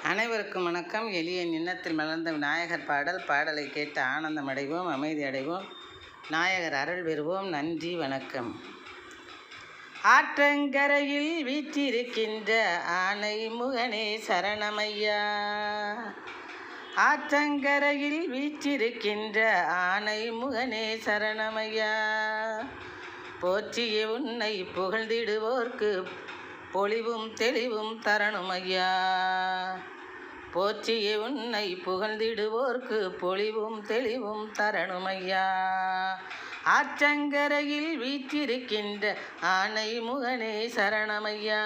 அனைவருக்கும் வணக்கம். எளிய நின்னத்தில் மலர்ந்த விநாயகர் பாடலை கேட்டு ஆனந்தம் அடைவோம், அமைதி அடைவோம், நாயகர் அருள் பெறுவோம். நன்றி, வணக்கம். ஆற்றங்கரையில் வீற்றிருக்கின்ற ஆனை முகனே சரணமையா. ஆற்றங்கரையில் வீற்றிருக்கின்ற ஆனை முகனே சரணமையா. போற்றிய உன்னை புகழ்ந்திடுவோர்க்கு பொலிவும் தெளிவும் தரணுமையா. போற்றிய உன்னை புகழ்ந்திடுவோர்க்கு பொலிவும் தெளிவும் தரணுமையா. ஆற்றங்கரையில் வீற்றிருக்கின்ற ஆனை முகனே சரணமையா.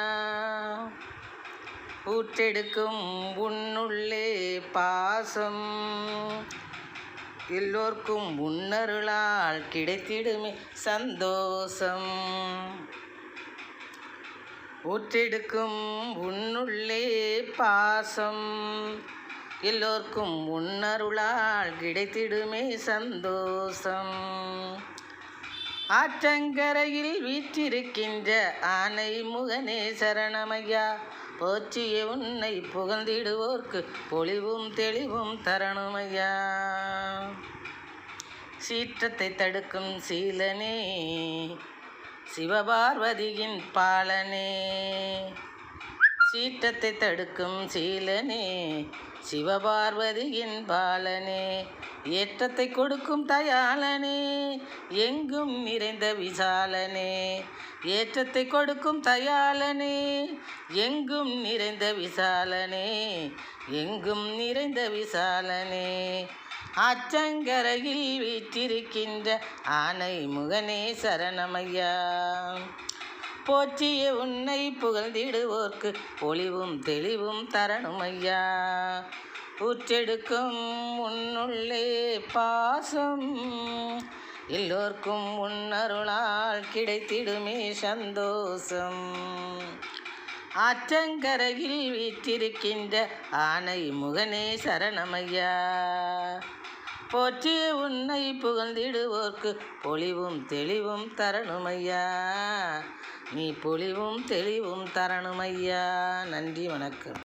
ஊற்றெடுக்கும் உன்னுள்ளே பாசம் எல்லோர்க்கும் உன்னருளால் கிடைத்திடுமே சந்தோஷம். ஊற்றெடுக்கும் உன்னுள்ளே பாசம் எல்லோர்க்கும் உன்னருளால் கிடைத்திடுமே சந்தோஷம். ஆற்றங்கரையில் வீற்றிருக்கின்ற ஆனை முகனே சரணமையா. போற்றிய உன்னை புகழ்ந்திடுவோர்க்கு பொலிவும் தெளிவும் தரணுமையா. சீற்றத்தை தடுக்கும் சீலனே சிவபார்வதியின் பாலனே. சீற்றத்தை தடுக்கும் சீலனே சிவபார்வதியின் பாலனே. ஏற்றத்தை கொடுக்கும் தயாளனே எங்கும் நிறைந்த விசாலனே. ஏற்றத்தை கொடுக்கும் தயாளனே எங்கும் நிறைந்த விசாலனே. எங்கும் நிறைந்த விசாலனே. ஆற்றங்கரையில் வீற்றிருக்கின்ற ஆனை முகனே சரணமையா. போற்றிய உன்னை புகழ்ந்திடுவோர்க்கு பொலிவும் தெளிவும் தரணுமையா. ஊற்றெடுக்கும் உன்னுள்ளே பாசம் எல்லோர்க்கும் உன்னருளால் கிடைத்திடுமே சந்தோஷம். ஆற்றங்கரையில் வீற்றிருக்கின்ற ஆனை முகனே சரணமையா. போற்றிய உன்னை புகழ்ந்திடுவோர்க்கு பொலிவும் தெளிவும் தரணுமையா. நீ பொலிவும் தெளிவும் தரணுமையா. நன்றி, வணக்கம்.